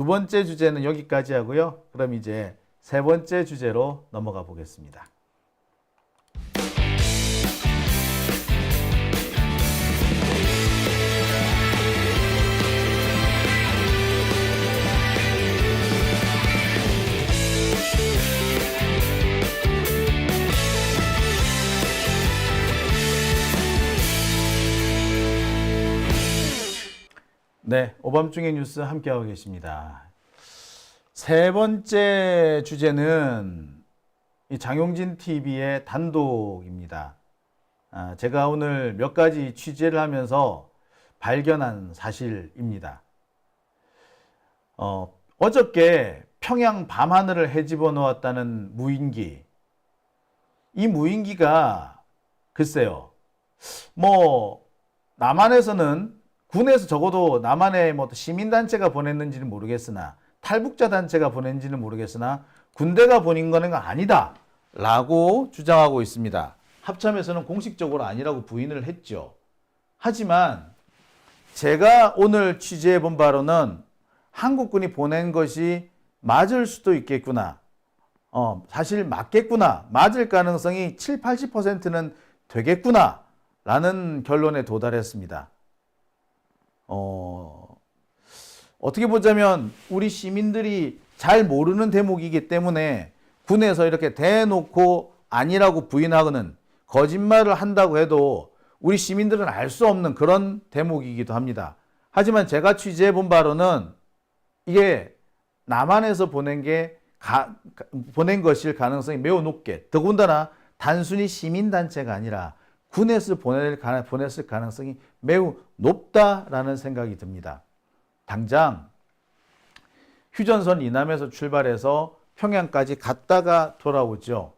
두 번째 주제는 여기까지 하고요. 그럼 이제 세 번째 주제로 넘어가 보겠습니다. 네, 오밤중의 뉴스 함께하고 계십니다. 세 번째 주제는 이 장용진 TV의 단독입니다. 제가 오늘 몇 가지 취재를 하면서 발견한 사실입니다. 어저께 평양 밤하늘을 헤집어 놓았다는 무인기. 이 무인기가 글쎄요, 남한에서는 군에서 적어도 남한의 시민단체가 보냈는지는 모르겠으나 탈북자 단체가 보낸지는 모르겠으나 군대가 보낸 거는 아니다 라고 주장하고 있습니다. 합참에서는 공식적으로 아니라고 부인을 했죠. 하지만 제가 오늘 취재해 본 바로는 한국군이 보낸 것이 맞을 수도 있겠구나. 사실 맞겠구나. 맞을 가능성이 7, 80%는 되겠구나 라는 결론에 도달했습니다. 어떻게 보자면 우리 시민들이 잘 모르는 대목이기 때문에 군에서 이렇게 대놓고 아니라고 부인하고는 거짓말을 한다고 해도 우리 시민들은 알 수 없는 그런 대목이기도 합니다. 하지만 제가 취재해 본 바로는 이게 남한에서 보낸 것일 가능성이 매우 높게, 더군다나 단순히 시민단체가 아니라 군에서 보냈을 가능성이 매우 높다라는 생각이 듭니다. 당장 휴전선 이남에서 출발해서 평양까지 갔다가 돌아오죠.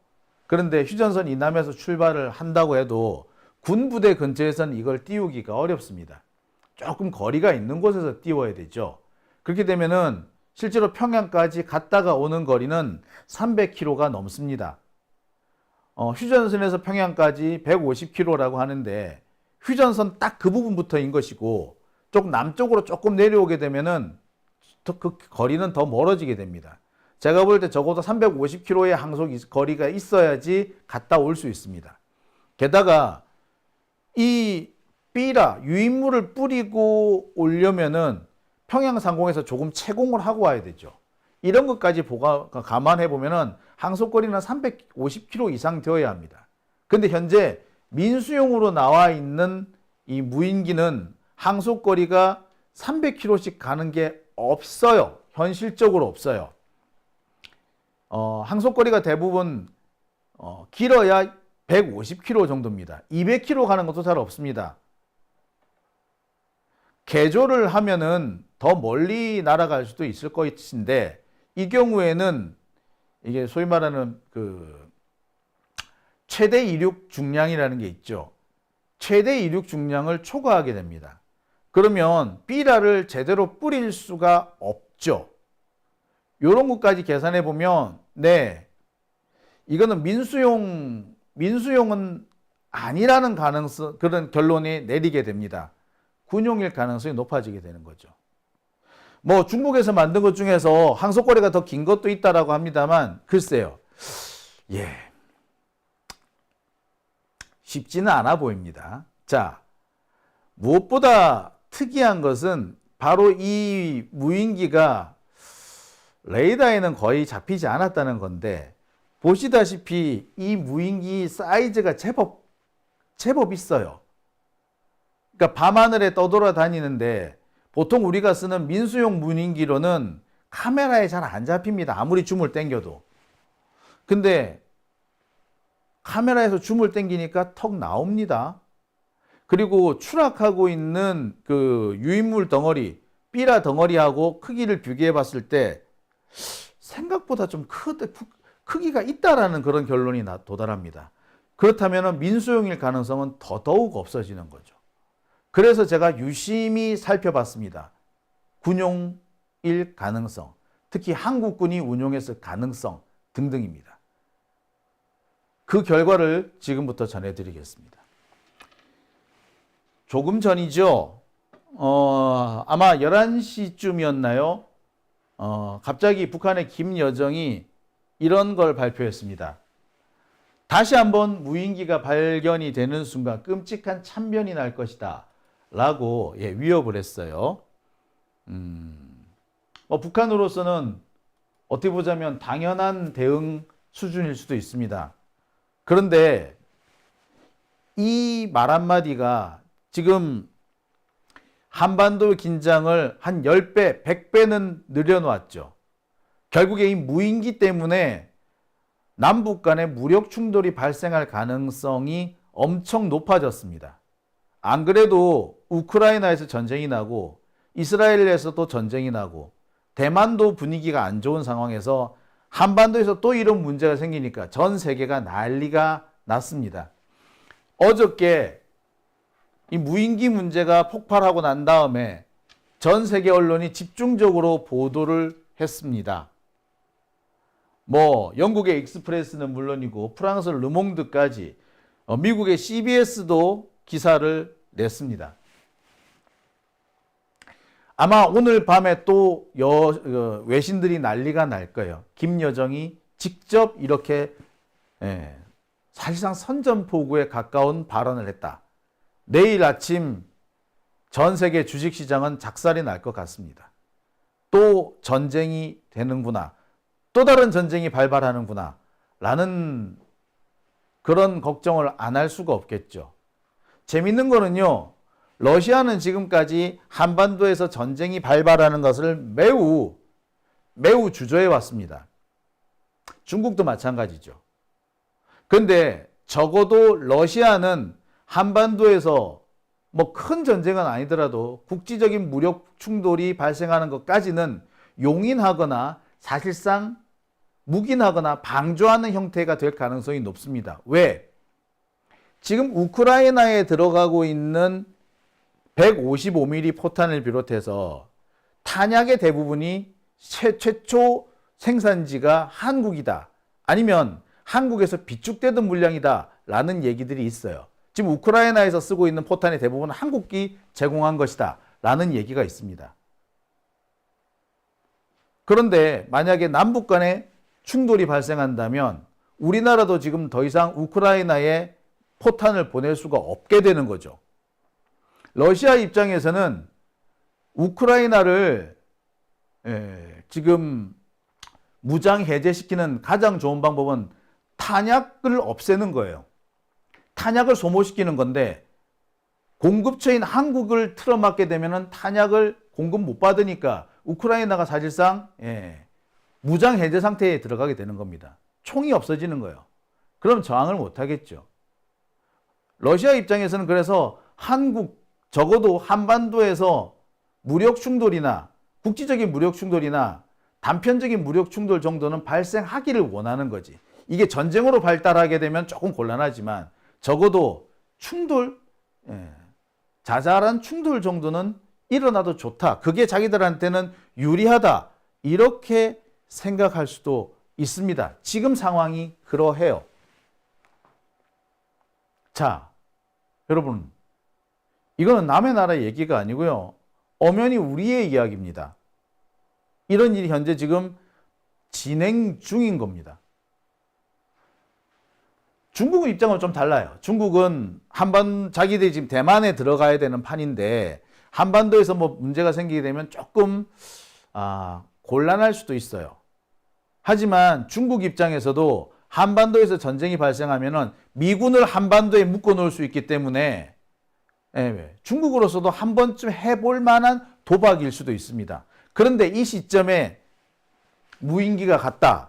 그런데 휴전선 이남에서 출발을 한다고 해도 군부대 근처에서는 이걸 띄우기가 어렵습니다. 조금 거리가 있는 곳에서 띄워야 되죠. 그렇게 되면은 실제로 평양까지 갔다가 오는 거리는 300km가 넘습니다. 휴전선에서 평양까지 150km라고 하는데 휴전선 딱 그 부분부터인 것이고 조금 남쪽으로 조금 내려오게 되면은 그 거리는 더 멀어지게 됩니다. 제가 볼 때 적어도 350km의 항속 거리가 있어야지 갔다 올 수 있습니다. 게다가 이 삐라 유인물을 뿌리고 오려면은 평양 상공에서 조금 채공을 하고 와야 되죠. 이런 것까지 감안해 보면은 항속거리는 350km 이상 되어야 합니다. 근데 현재 민수용으로 나와 있는 이 무인기는 항속거리가 300km씩 가는 게 없어요. 현실적으로 없어요. 항속거리가 대부분 길어야 150km 정도입니다. 200km 가는 것도 잘 없습니다. 개조를 하면은 더 멀리 날아갈 수도 있을 것인데 이 경우에는 이게 소위 말하는 최대 이륙 중량이라는 게 있죠. 최대 이륙 중량을 초과하게 됩니다. 그러면 삐라를 제대로 뿌릴 수가 없죠. 이런 것까지 계산해 보면 네, 이거는 민수용은 아니라는 그런 결론이 내리게 됩니다. 군용일 가능성이 높아지게 되는 거죠. 중국에서 만든 것 중에서 항속거리가 더 긴 것도 있다라고 합니다만 글쎄요. 쉽지는 않아 보입니다. 자, 무엇보다 특이한 것은 바로 이 무인기가 레이더에는 거의 잡히지 않았다는 건데 보시다시피 이 무인기 사이즈가 제법 있어요. 그러니까 밤하늘에 떠돌아다니는데 보통 우리가 쓰는 민수용 무인기로는 카메라에 잘 안 잡힙니다. 아무리 줌을 당겨도. 근데 카메라에서 줌을 당기니까 턱 나옵니다. 그리고 추락하고 있는 그 유인물 덩어리, 삐라 덩어리하고 크기를 비교해 봤을 때 생각보다 좀 크기가 있다라는 그런 결론이 도달합니다. 그렇다면 민수용일 가능성은 더더욱 없어지는 거죠. 그래서 제가 유심히 살펴봤습니다. 군용일 가능성, 특히 한국군이 운용했을 가능성 등등입니다. 그 결과를 지금부터 전해드리겠습니다. 조금 전이죠. 아마 11시쯤이었나요? 갑자기 북한의 김여정이 이런 걸 발표했습니다. 다시 한번 무인기가 발견이 되는 순간 끔찍한 참변이 날 것이다 라고 위협을 했어요. 북한으로서는 어떻게 보자면 당연한 대응 수준일 수도 있습니다. 그런데 이 말 한마디가 지금 한반도 긴장을 한 10배, 100배는 늘려놓았죠. 결국에 이 무인기 때문에 남북 간의 무력 충돌이 발생할 가능성이 엄청 높아졌습니다. 안 그래도 우크라이나에서 전쟁이 나고 이스라엘에서도 전쟁이 나고 대만도 분위기가 안 좋은 상황에서 한반도에서 또 이런 문제가 생기니까 전 세계가 난리가 났습니다. 어저께 이 무인기 문제가 폭발하고 난 다음에 전 세계 언론이 집중적으로 보도를 했습니다. 영국의 익스프레스는 물론이고 프랑스 르몽드까지 미국의 CBS도 기사를 냈습니다. 아마 오늘 밤에 또 외신들이 난리가 날 거예요. 김여정이 직접 이렇게 사실상 선전포고에 가까운 발언을 했다. 내일 아침 전 세계 주식시장은 작살이 날 것 같습니다. 또 전쟁이 되는구나. 또 다른 전쟁이 발발하는구나. 라는 그런 걱정을 안 할 수가 없겠죠. 재밌는 거는요. 러시아는 지금까지 한반도에서 전쟁이 발발하는 것을 매우 주저해 왔습니다. 중국도 마찬가지죠. 그런데 적어도 러시아는 한반도에서 큰 전쟁은 아니더라도 국지적인 무력 충돌이 발생하는 것까지는 용인하거나 사실상 묵인하거나 방조하는 형태가 될 가능성이 높습니다. 왜? 지금 우크라이나에 들어가고 있는 155mm 포탄을 비롯해서 탄약의 대부분이 최초 생산지가 한국이다. 아니면 한국에서 비축되던 물량이다. 라는 얘기들이 있어요. 지금 우크라이나에서 쓰고 있는 포탄의 대부분은 한국이 제공한 것이다. 라는 얘기가 있습니다. 그런데 만약에 남북 간에 충돌이 발생한다면 우리나라도 지금 더 이상 우크라이나에 포탄을 보낼 수가 없게 되는 거죠. 러시아 입장에서는 우크라이나를 지금 무장 해제시키는 가장 좋은 방법은 탄약을 없애는 거예요. 탄약을 소모시키는 건데 공급처인 한국을 틀어막게 되면 탄약을 공급 못 받으니까 우크라이나가 사실상 무장 해제 상태에 들어가게 되는 겁니다. 총이 없어지는 거예요. 그럼 저항을 못 하겠죠. 러시아 입장에서는 그래서 적어도 한반도에서 무력 충돌이나 국지적인 무력 충돌이나 단편적인 무력 충돌 정도는 발생하기를 원하는 거지. 이게 전쟁으로 발달하게 되면 조금 곤란하지만 적어도 충돌, 자잘한 충돌 정도는 일어나도 좋다. 그게 자기들한테는 유리하다. 이렇게 생각할 수도 있습니다. 지금 상황이 그러해요. 자, 여러분, 이거는 남의 나라 얘기가 아니고요. 엄연히 우리의 이야기입니다. 이런 일이 현재 지금 진행 중인 겁니다. 중국의 입장은 좀 달라요. 중국은 자기들이 지금 대만에 들어가야 되는 판인데 한반도에서 문제가 생기게 되면 조금 곤란할 수도 있어요. 하지만 중국 입장에서도 한반도에서 전쟁이 발생하면 미군을 한반도에 묶어놓을 수 있기 때문에 중국으로서도 한 번쯤 해볼 만한 도박일 수도 있습니다. 그런데 이 시점에 무인기가 갔다.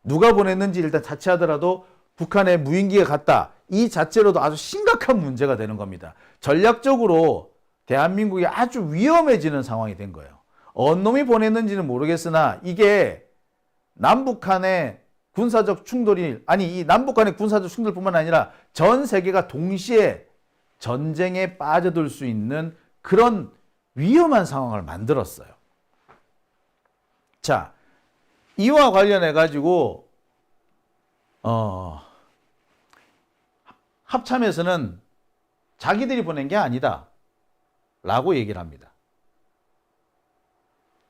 누가 보냈는지 일단 자체하더라도 북한에 무인기가 갔다. 이 자체로도 아주 심각한 문제가 되는 겁니다. 전략적으로 대한민국이 아주 위험해지는 상황이 된 거예요. 어느 놈이 보냈는지는 모르겠으나 이게 남북 간의 군사적 충돌이 이 남북 간의 군사적 충돌뿐만 아니라 전 세계가 동시에 전쟁에 빠져들 수 있는 그런 위험한 상황을 만들었어요. 자, 이와 관련해 가지고 합참에서는 자기들이 보낸 게 아니다 라고 얘기를 합니다.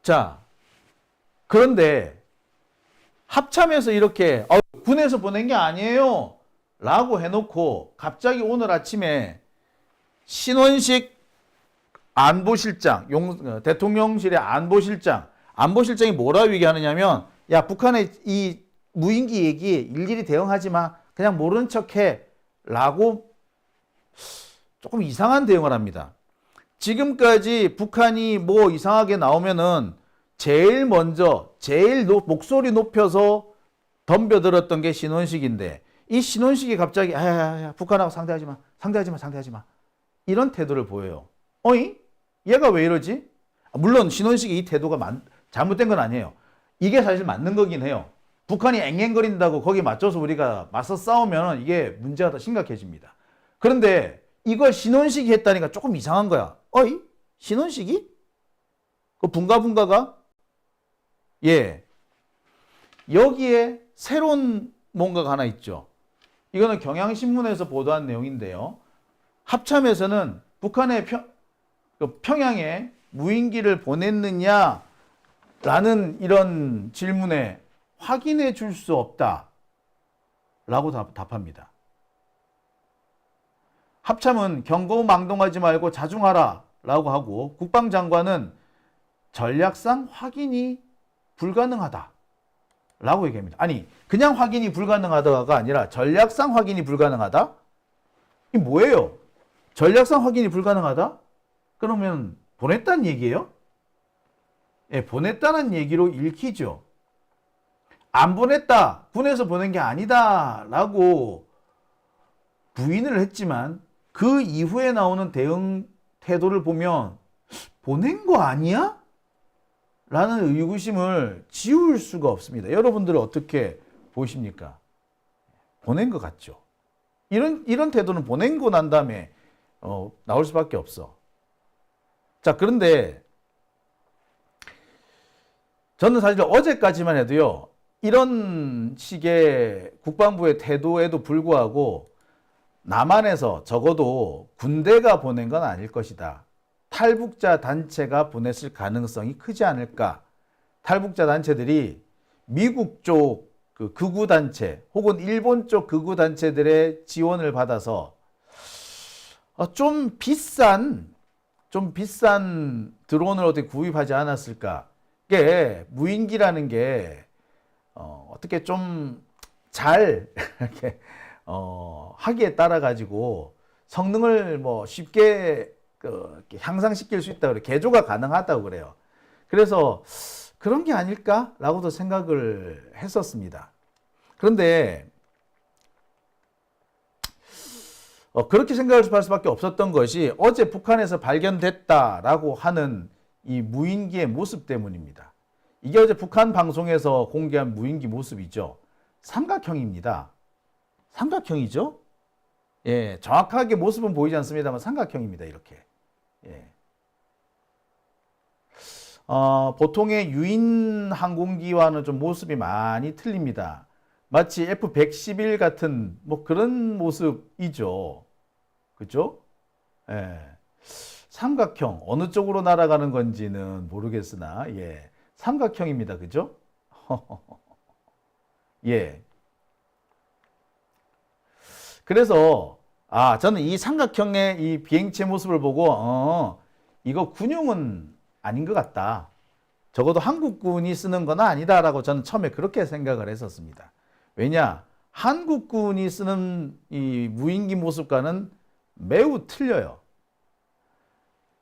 자, 그런데 합참에서 이렇게 군에서 보낸 게 아니에요 라고 해놓고 갑자기 오늘 아침에 신원식 안보실장, 대통령실의 안보실장이 뭐라고 얘기하느냐면, 야, 북한의 이 무인기 얘기 일일이 대응하지 마. 그냥 모른 척해. 라고 조금 이상한 대응을 합니다. 지금까지 북한이 뭐 이상하게 나오면은 제일 먼저, 목소리 높여서 덤벼들었던 게 신원식인데, 이 신원식이 갑자기, 야, 북한하고 상대하지 마. 이런 태도를 보여요. 어이? 얘가 왜 이러지? 물론 신원식이 이 태도가 잘못된 건 아니에요. 이게 사실 맞는 거긴 해요. 북한이 앵앵거린다고 거기 맞춰서 우리가 맞서 싸우면 이게 문제가 더 심각해집니다. 그런데 이걸 신원식이 했다니까 조금 이상한 거야. 어이? 신원식이? 그 분가가? 예. 여기에 새로운 뭔가가 하나 있죠. 이거는 경향신문에서 보도한 내용인데요. 합참에서는 북한의 평양에 무인기를 보냈느냐라는 이런 질문에 확인해 줄 수 없다 라고 답합니다. 합참은 경고망동하지 말고 자중하라 라고 하고, 국방장관은 전략상 확인이 불가능하다 라고 얘기합니다. 아니, 그냥 확인이 불가능하다가 아니라 전략상 확인이 불가능하다? 이게 뭐예요? 전략상 확인이 불가능하다? 그러면 보냈다는 얘기예요? 예, 보냈다는 얘기로 읽히죠. 안 보냈다, 군에서 보낸 게 아니다 라고 부인을 했지만 그 이후에 나오는 대응 태도를 보면 보낸 거 아니야? 라는 의구심을 지울 수가 없습니다. 여러분들은 어떻게 보십니까? 보낸 것 같죠? 이런 태도는 보낸 거 난 다음에 나올 수밖에 없어. 자, 그런데 저는 사실 어제까지만 해도요, 이런 식의 국방부의 태도에도 불구하고 남한에서 적어도 군대가 보낸 건 아닐 것이다. 탈북자 단체가 보냈을 가능성이 크지 않을까. 탈북자 단체들이 미국 쪽 그 극우단체 혹은 일본 쪽 극우단체들의 지원을 받아서 좀 비싼 드론을 어떻게 구입하지 않았을까. 이게 무인기라는 게 어떻게 좀 잘 이렇게 하기에 따라 가지고 성능을 뭐 쉽게 향상시킬 수 있다 그래, 개조가 가능하다고 그래요. 그래서 그런 게 아닐까라고도 생각을 했었습니다. 그런데 그렇게 생각할 수밖에 없었던 것이 어제 북한에서 발견됐다라고 하는 이 무인기의 모습 때문입니다. 이게 어제 북한 방송에서 공개한 무인기 모습이죠. 삼각형입니다. 삼각형이죠? 예, 정확하게 모습은 보이지 않습니다만 삼각형입니다. 이렇게. 예. 보통의 유인 항공기와는 좀 모습이 많이 틀립니다. 마치 F-111 같은 뭐 그런 모습이죠. 그죠? 예. 삼각형, 어느 쪽으로 날아가는 건지는 모르겠으나, 예. 삼각형입니다. 그죠? 예. 그래서, 저는 이 삼각형의 이 비행체 모습을 보고, 이거 군용은 아닌 것 같다. 적어도 한국군이 쓰는 건 아니다라고 저는 처음에 그렇게 생각을 했었습니다. 왜냐? 한국군이 쓰는 이 무인기 모습과는 매우 틀려요.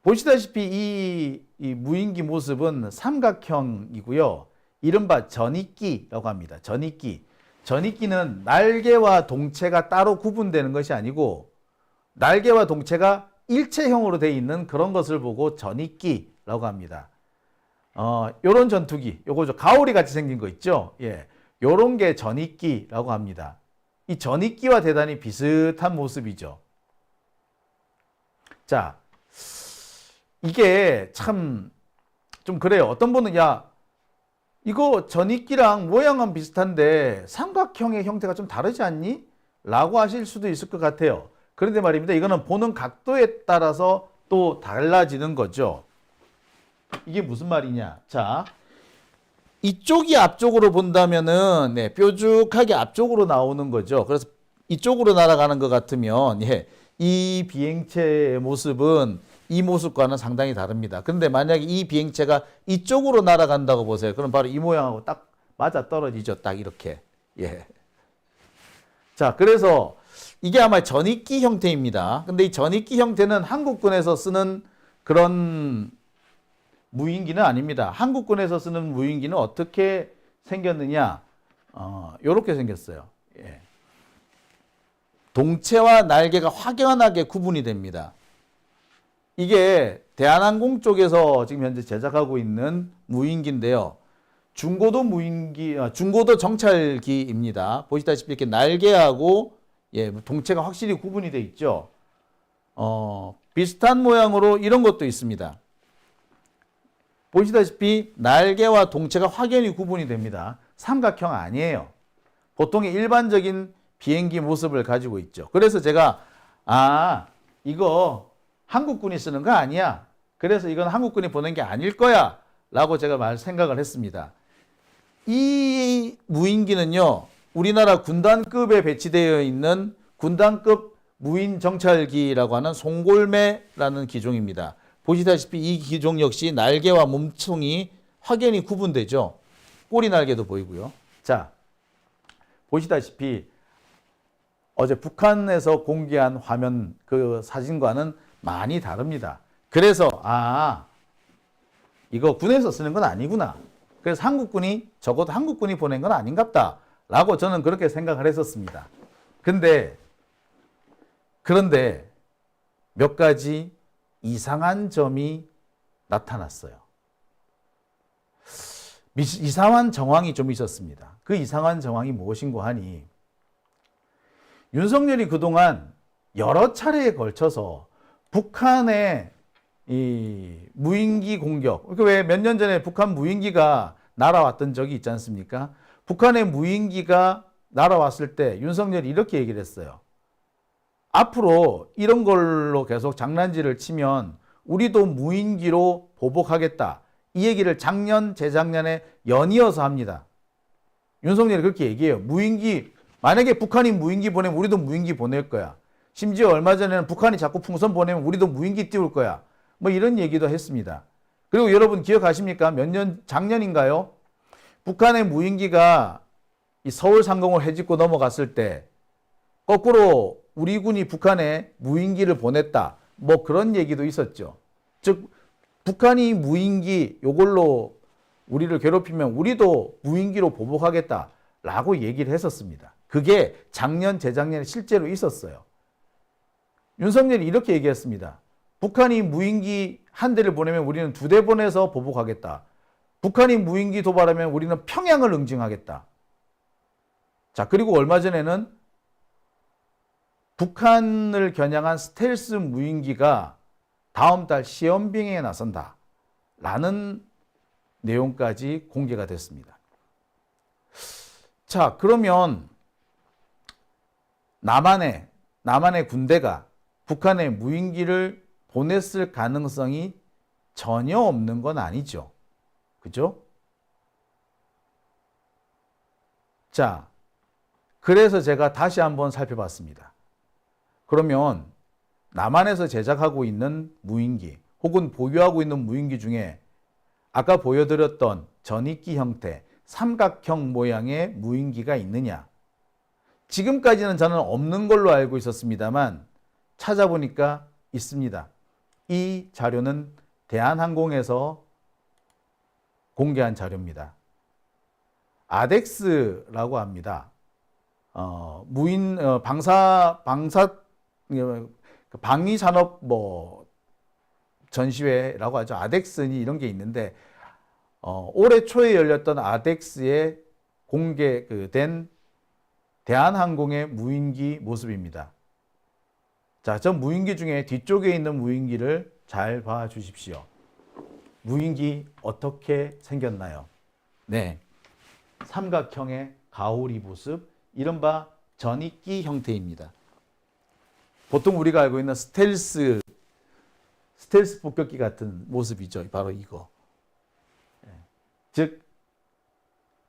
보시다시피 이 무인기 모습은 삼각형이고요. 이른바 전익기라고 합니다. 전익기. 전익기는 날개와 동체가 따로 구분되는 것이 아니고 날개와 동체가 일체형으로 되어 있는 그런 것을 보고 전익기라고 합니다. 요런 전투기, 요거 가오리 같이 생긴 거 있죠? 예. 요런 게 전익기라고 합니다. 이 전익기와 대단히 비슷한 모습이죠. 자, 이게 참 좀 그래요. 어떤 분은 이거 전익기랑 모양은 비슷한데 삼각형의 형태가 좀 다르지 않니? 라고 하실 수도 있을 것 같아요. 그런데 말입니다. 이거는 보는 각도에 따라서 또 달라지는 거죠. 이게 무슨 말이냐? 자, 이쪽이 앞쪽으로 본다면은 네, 뾰족하게 앞쪽으로 나오는 거죠. 그래서 이쪽으로 날아가는 것 같으면 예, 이 비행체의 모습은 이 모습과는 상당히 다릅니다. 근데 만약에 이 비행체가 이쪽으로 날아간다고 보세요. 그럼 바로 이 모양하고 딱 맞아 떨어지죠. 딱 이렇게. 예. 자, 그래서 이게 아마 전익기 형태입니다. 근데 이 전익기 형태는 한국군에서 쓰는 그런 무인기는 아닙니다. 한국군에서 쓰는 무인기는 어떻게 생겼느냐? 요렇게 생겼어요. 예. 동체와 날개가 확연하게 구분이 됩니다. 이게 대한항공 쪽에서 지금 현재 제작하고 있는 무인기인데요. 중고도 무인기, 중고도 정찰기입니다. 보시다시피 이렇게 날개하고 예, 동체가 확실히 구분이 되어 있죠. 비슷한 모양으로 이런 것도 있습니다. 보시다시피 날개와 동체가 확연히 구분이 됩니다. 삼각형 아니에요. 보통의 일반적인 비행기 모습을 가지고 있죠. 그래서 제가 이거 한국군이 쓰는 거 아니야. 그래서 이건 한국군이 보낸 게 아닐 거야 라고 제가 생각을 했습니다. 이 무인기는요, 우리나라 군단급에 배치되어 있는 군단급 무인 정찰기라고 하는 송골매라는 기종입니다. 보시다시피 이 기종 역시 날개와 몸통이 확연히 구분되죠. 꼬리 날개도 보이고요. 자, 보시다시피 어제 북한에서 공개한 화면 그 사진과는 많이 다릅니다. 그래서 이거 군에서 쓰는 건 아니구나. 그래서 한국군이 적어도 한국군이 보낸 건 아닌갑다 라고 저는 그렇게 생각을 했었습니다. 그런데 몇 가지 이상한 점이 나타났어요. 이상한 정황이 좀 있었습니다. 그 이상한 정황이 무엇인고 하니 윤석열이 그동안 여러 차례에 걸쳐서 북한의 이 무인기 공격, 왜 몇 년 전에 북한 무인기가 날아왔던 적이 있지 않습니까? 북한의 무인기가 날아왔을 때 윤석열이 이렇게 얘기를 했어요. 앞으로 이런 걸로 계속 장난질을 치면 우리도 무인기로 보복하겠다. 이 얘기를 작년, 재작년에 연이어서 합니다. 윤석열이 그렇게 얘기해요. 무인기, 만약에 북한이 무인기 보내면 우리도 무인기 보낼 거야. 심지어 얼마 전에는 북한이 자꾸 풍선 보내면 우리도 무인기 띄울 거야. 뭐 이런 얘기도 했습니다. 그리고 여러분 기억하십니까? 작년인가요? 북한의 무인기가 이 서울 상공을 헤집고 넘어갔을 때 거꾸로 우리 군이 북한에 무인기를 보냈다. 뭐 그런 얘기도 있었죠. 즉 북한이 무인기 요걸로 우리를 괴롭히면 우리도 무인기로 보복하겠다라고 얘기를 했었습니다. 그게 작년, 재작년에 실제로 있었어요. 윤석열이 이렇게 얘기했습니다. 북한이 무인기 한 대를 보내면 우리는 2대 보내서 보복하겠다. 북한이 무인기 도발하면 우리는 평양을 응징하겠다. 자, 그리고 얼마 전에는 북한을 겨냥한 스텔스 무인기가 다음 달 시험 비행에 나선다. 라는 내용까지 공개가 됐습니다. 자, 그러면 남한의 군대가 북한에 무인기를 보냈을 가능성이 전혀 없는 건 아니죠. 그죠? 자, 그래서 제가 다시 한번 살펴봤습니다. 그러면 남한에서 제작하고 있는 무인기 혹은 보유하고 있는 무인기 중에 아까 보여드렸던 전익기 형태, 삼각형 모양의 무인기가 있느냐? 지금까지는 저는 없는 걸로 알고 있었습니다만 찾아보니까 있습니다. 이 자료는 대한항공에서 공개한 자료입니다. 아덱스라고 합니다. 방위산업 전시회라고 하죠. 아덱스니 이런 게 있는데 올해 초에 열렸던 아덱스에 공개된 대한항공의 무인기 모습입니다. 자, 저 무인기 중에 뒤쪽에 있는 무인기를 잘 봐 주십시오. 무인기 어떻게 생겼나요? 네, 삼각형의 가오리 모습, 이른바 전익기 형태입니다. 보통 우리가 알고 있는 스텔스 폭격기 같은 모습이죠. 바로 이거. 즉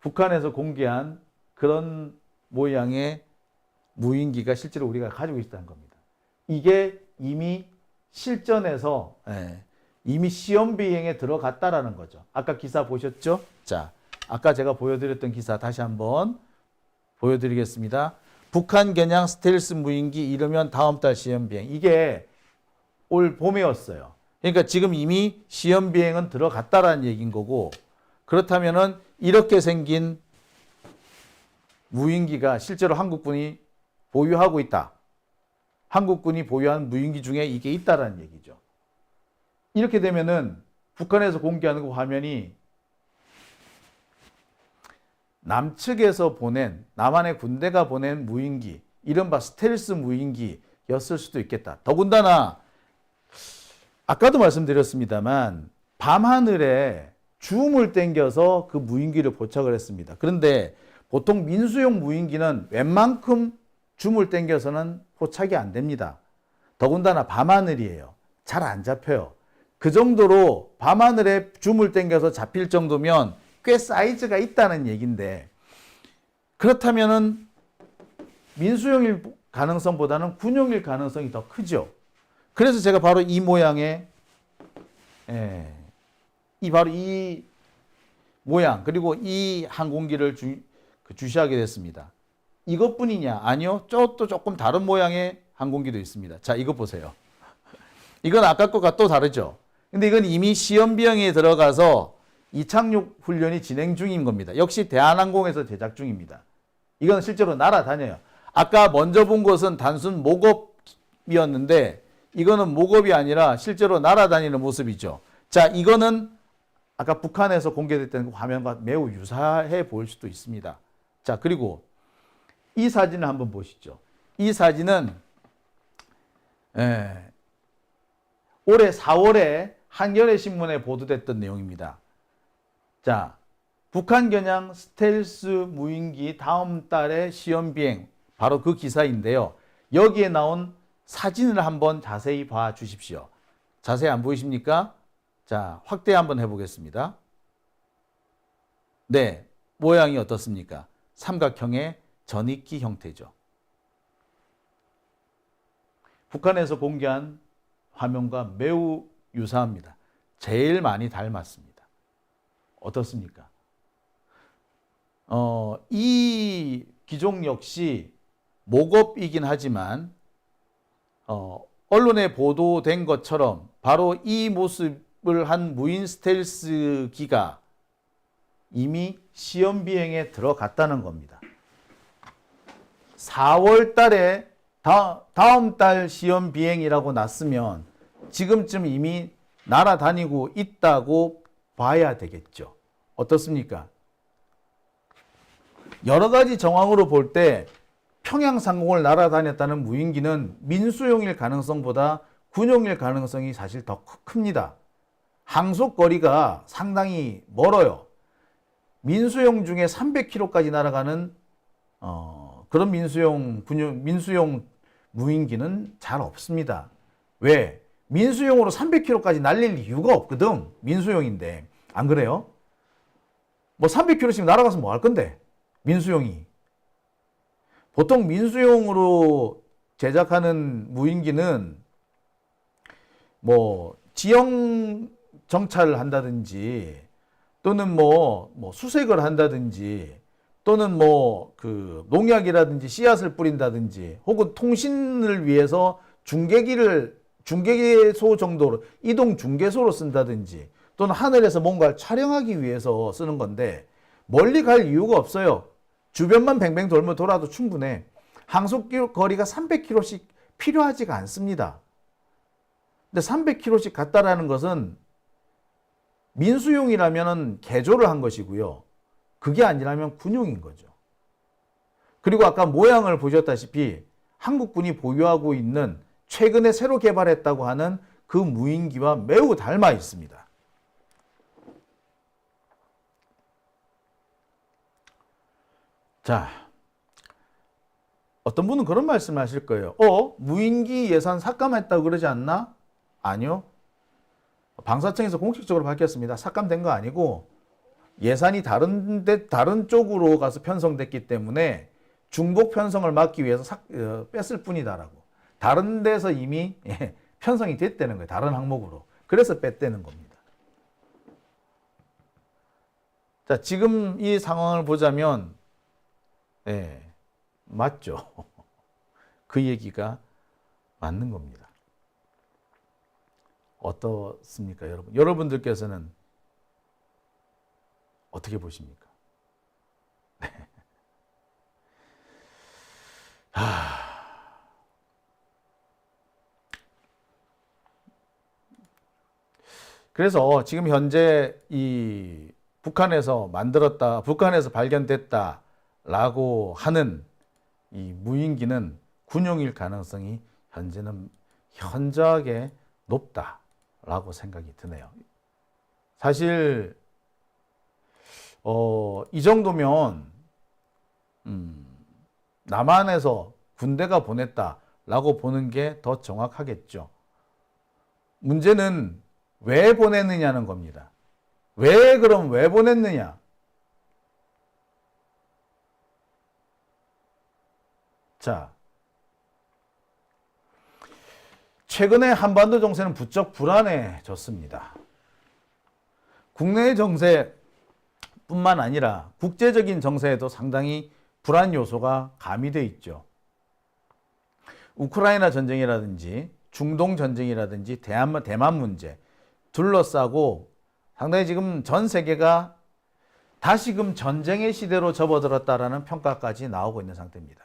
북한에서 공개한 그런 모양의 무인기가 실제로 우리가 가지고 있다는 겁니다. 이게 이미 실전에서 이미 시험 비행에 들어갔다라는 거죠. 아까 기사 보셨죠? 자, 아까 제가 보여드렸던 기사 다시 한번 보여드리겠습니다. 북한 겨냥 스텔스 무인기 이르면 다음 달 시험 비행. 이게 올 봄이었어요. 그러니까 지금 이미 시험 비행은 들어갔다라는 얘기인 거고, 그렇다면은 이렇게 생긴 무인기가 실제로 한국군이 보유하고 있다. 한국군이 보유한 무인기 중에 이게 있다라는 얘기죠. 이렇게 되면은 북한에서 공개하는 그 화면이 남측에서 보낸, 남한의 군대가 보낸 무인기, 이른바 스텔스 무인기였을 수도 있겠다. 더군다나 아까도 말씀드렸습니다만 밤하늘에 줌을 당겨서 그 무인기를 포착을 했습니다. 그런데 보통 민수용 무인기는 웬만큼 줌을 당겨서는 포착이 안 됩니다. 더군다나 밤하늘이에요. 잘 안 잡혀요. 그 정도로 밤하늘에 줌을 당겨서 잡힐 정도면 꽤 사이즈가 있다는 얘기인데, 그렇다면은 민수용일 가능성보다는 군용일 가능성이 더 크죠. 그래서 제가 바로 이 모양의 바로 이 모양, 그리고 이 항공기를 주시하게 됐습니다. 이것뿐이냐? 아니요. 또 조금 다른 모양의 항공기도 있습니다. 자, 이거 보세요. 이건 아까 것과 또 다르죠. 근데 이건 이미 시험 비행에 들어가서 이착륙 훈련이 진행 중인 겁니다. 역시 대한항공에서 제작 중입니다. 이건 실제로 날아다녀요. 아까 먼저 본 것은 단순 목업이었는데 이거는 목업이 아니라 실제로 날아다니는 모습이죠. 자, 이거는 아까 북한에서 공개됐던 화면과 매우 유사해 보일 수도 있습니다. 자, 그리고 이 사진을 한번 보시죠. 이 사진은 올해 4월에 한겨레 신문에 보도됐던 내용입니다. 자, 북한 겨냥 스텔스 무인기 다음 달에 시험 비행, 바로 그 기사인데요. 여기에 나온 사진을 한번 자세히 봐 주십시오. 자세히 안 보이십니까? 자, 확대 한번 해보겠습니다. 네, 모양이 어떻습니까? 삼각형의 전익기 형태죠. 북한에서 공개한 화면과 매우 유사합니다. 제일 많이 닮았습니다. 어떻습니까? 이 기종 역시 목업이긴 하지만 언론에 보도된 것처럼 바로 이 모습을 한 무인 스텔스 기가 이미 시험 비행에 들어갔다는 겁니다. 4월 달에 다음 달 시험 비행이라고 났으면 지금쯤 이미 날아다니고 있다고 봐야 되겠죠. 어떻습니까? 여러 가지 정황으로 볼 때 평양 상공을 날아다녔다는 무인기는 민수용일 가능성보다 군용일 가능성이 사실 더 큽니다. 항속 거리가 상당히 멀어요. 민수용 중에 300km까지 날아가는 그런 민수용 무인기는 잘 없습니다. 왜? 민수용으로 300km까지 날릴 이유가 없거든. 민수용인데. 안 그래요? 뭐 300km씩 날아가서 뭐 할 건데? 민수용이. 보통 민수용으로 제작하는 무인기는 뭐 지형 정찰을 한다든지 또는 뭐 수색을 한다든지 또는 뭐 그 농약이라든지 씨앗을 뿌린다든지 혹은 통신을 위해서 중계소 정도로 이동 중계소로 쓴다든지 또는 하늘에서 뭔가를 촬영하기 위해서 쓰는 건데 멀리 갈 이유가 없어요. 주변만 뱅뱅 돌아도 충분해. 항속 거리가 300km씩 필요하지가 않습니다. 근데 300km씩 갔다라는 것은 민수용이라면 개조를 한 것이고요. 그게 아니라면 군용인 거죠. 그리고 아까 모양을 보셨다시피 한국군이 보유하고 있는 최근에 새로 개발했다고 하는 그 무인기와 매우 닮아 있습니다. 자, 어떤 분은 그런 말씀을 하실 거예요. 무인기 예산 삭감했다고 그러지 않나? 아니요. 방사청에서 공식적으로 밝혔습니다. 삭감된 거 아니고 예산이 다른 쪽으로 가서 편성됐기 때문에 중복 편성을 막기 위해서 뺐을 뿐이다라고. 다른 데서 이미 편성이 됐다는 거예요. 다른 항목으로. 그래서 뺐다는 겁니다. 자, 지금 이 상황을 보자면 맞죠. 그 얘기가 맞는 겁니다. 어떻습니까, 여러분? 여러분들께서는 어떻게 보십니까? 네. 그래서 지금 현재 이 북한에서 발견됐다라고 하는 이 무인기는 군용일 가능성이 현재는 현저하게 높다라고 생각이 드네요. 사실 이 정도면 남한에서 군대가 보냈다라고 보는 게 더 정확하겠죠. 문제는 왜 보냈느냐는 겁니다. 왜 보냈느냐? 자, 최근에 한반도 정세는 부쩍 불안해졌습니다. 국내 정세뿐만 아니라 국제적인 정세에도 상당히 불안 요소가 가미되어 있죠. 우크라이나 전쟁이라든지 중동 전쟁이라든지 대만 문제 둘러싸고 상당히 지금 전 세계가 다시금 전쟁의 시대로 접어들었다라는 평가까지 나오고 있는 상태입니다.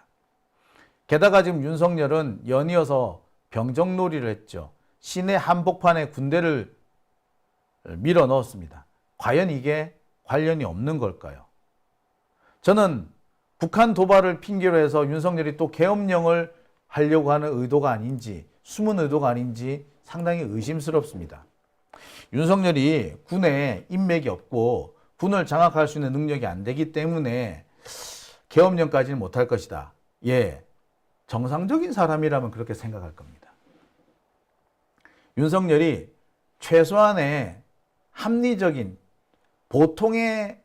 게다가 지금 윤석열은 연이어서 병정놀이를 했죠. 시내 한복판에 군대를 밀어 넣었습니다. 과연 이게 관련이 없는 걸까요? 저는 북한 도발을 핑계로 해서 윤석열이 또 계엄령을 하려고 하는 의도가 아닌지, 숨은 의도가 아닌지 상당히 의심스럽습니다. 윤석열이 군에 인맥이 없고 군을 장악할 수 있는 능력이 안 되기 때문에 계엄령까지는 못할 것이다. 정상적인 사람이라면 그렇게 생각할 겁니다. 윤석열이 최소한의 합리적인 보통의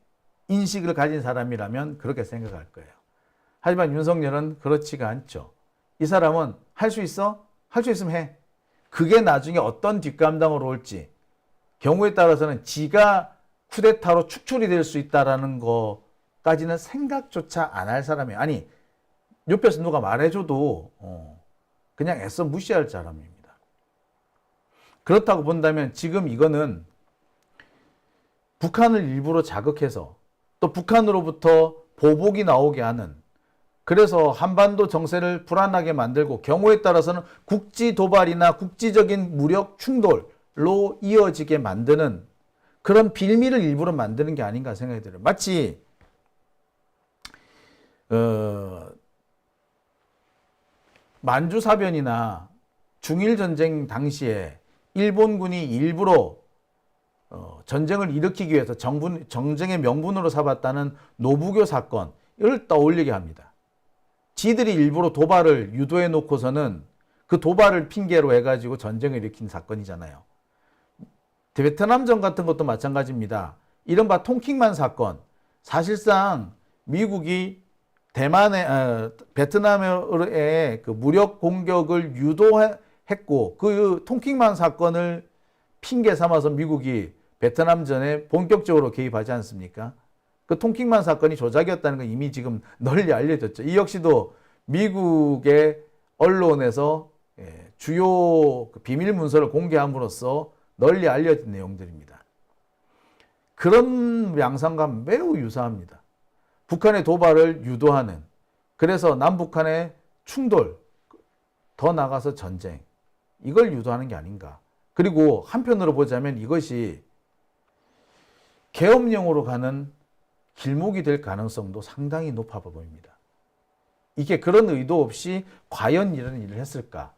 인식을 가진 사람이라면 그렇게 생각할 거예요. 하지만 윤석열은 그렇지가 않죠. 이 사람은 할 수 있어? 할 수 있으면 해. 그게 나중에 어떤 뒷감당으로 올지, 경우에 따라서는 지가 쿠데타로 축출이 될 수 있다는 것까지는 생각조차 안 할 사람이에요. 아니, 옆에서 누가 말해줘도 그냥 애써 무시할 사람입니다. 그렇다고 본다면 지금 이거는 북한을 일부러 자극해서 또 북한으로부터 보복이 나오게 하는, 그래서 한반도 정세를 불안하게 만들고 경우에 따라서는 국지 도발이나 국지적인 무력 충돌로 이어지게 만드는 그런 빌미를 일부러 만드는 게 아닌가 생각이 들어요. 마치 만주사변이나 중일전쟁 당시에 일본군이 일부러 전쟁을 일으키기 위해서 정쟁의 명분으로 삼았다는 노부교 사건을 떠올리게 합니다. 지들이 일부러 도발을 유도해 놓고서는 그 도발을 핑계로 해가지고 전쟁을 일으킨 사건이잖아요. 베트남전 같은 것도 마찬가지입니다. 이른바 통킹만 사건. 사실상 미국이 베트남의 그 무력 공격을 유도했고 그 통킹만 사건을 핑계 삼아서 미국이 베트남전에 본격적으로 개입하지 않습니까? 그 통킹만 사건이 조작이었다는 건 이미 지금 널리 알려졌죠. 이 역시도 미국의 언론에서 주요 비밀 문서를 공개함으로써 널리 알려진 내용들입니다. 그런 양상과 매우 유사합니다. 북한의 도발을 유도하는, 그래서 남북한의 충돌, 더 나아가서 전쟁, 이걸 유도하는 게 아닌가. 그리고 한편으로 보자면 이것이 계엄령으로 가는 길목이 될 가능성도 상당히 높아 보입니다. 이게 그런 의도 없이 과연 이런 일을 했을까?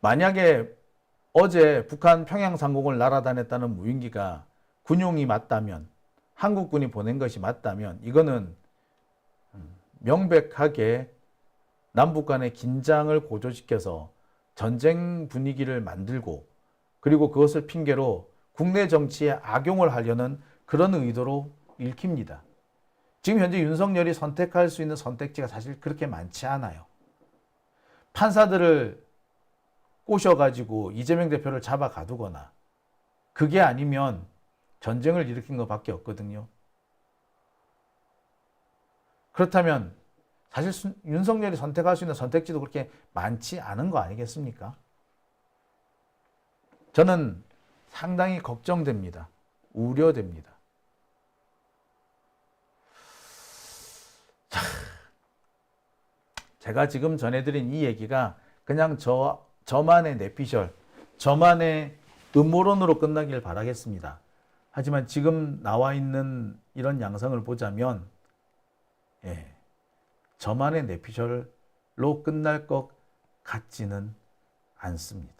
만약에 어제 북한 평양 상공을 날아다녔다는 무인기가 군용이 맞다면, 한국군이 보낸 것이 맞다면 이거는 명백하게 남북 간의 긴장을 고조시켜서 전쟁 분위기를 만들고, 그리고 그것을 핑계로 국내 정치에 악용을 하려는 그런 의도로 읽힙니다. 지금 현재 윤석열이 선택할 수 있는 선택지가 사실 그렇게 많지 않아요. 판사들을 꼬셔가지고 이재명 대표를 잡아 가두거나 그게 아니면 전쟁을 일으킨 것밖에 없거든요. 그렇다면 사실 윤석열이 선택할 수 있는 선택지도 그렇게 많지 않은 거 아니겠습니까? 저는 상당히 걱정됩니다. 우려됩니다. 제가 지금 전해드린 이 얘기가 그냥 저만의 내피셜, 저만의 음모론으로 끝나길 바라겠습니다. 하지만 지금 나와 있는 이런 양상을 보자면 저만의 내피셜로 끝날 것 같지는 않습니다.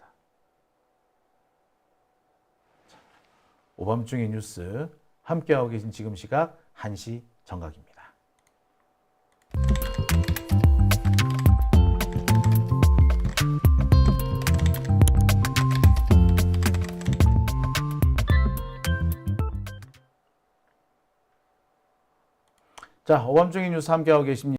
오밤중의 뉴스 함께하고 계신 지금 시각 1시 정각입니다. 자, 오밤중의 뉴스 함께하고 계십니다.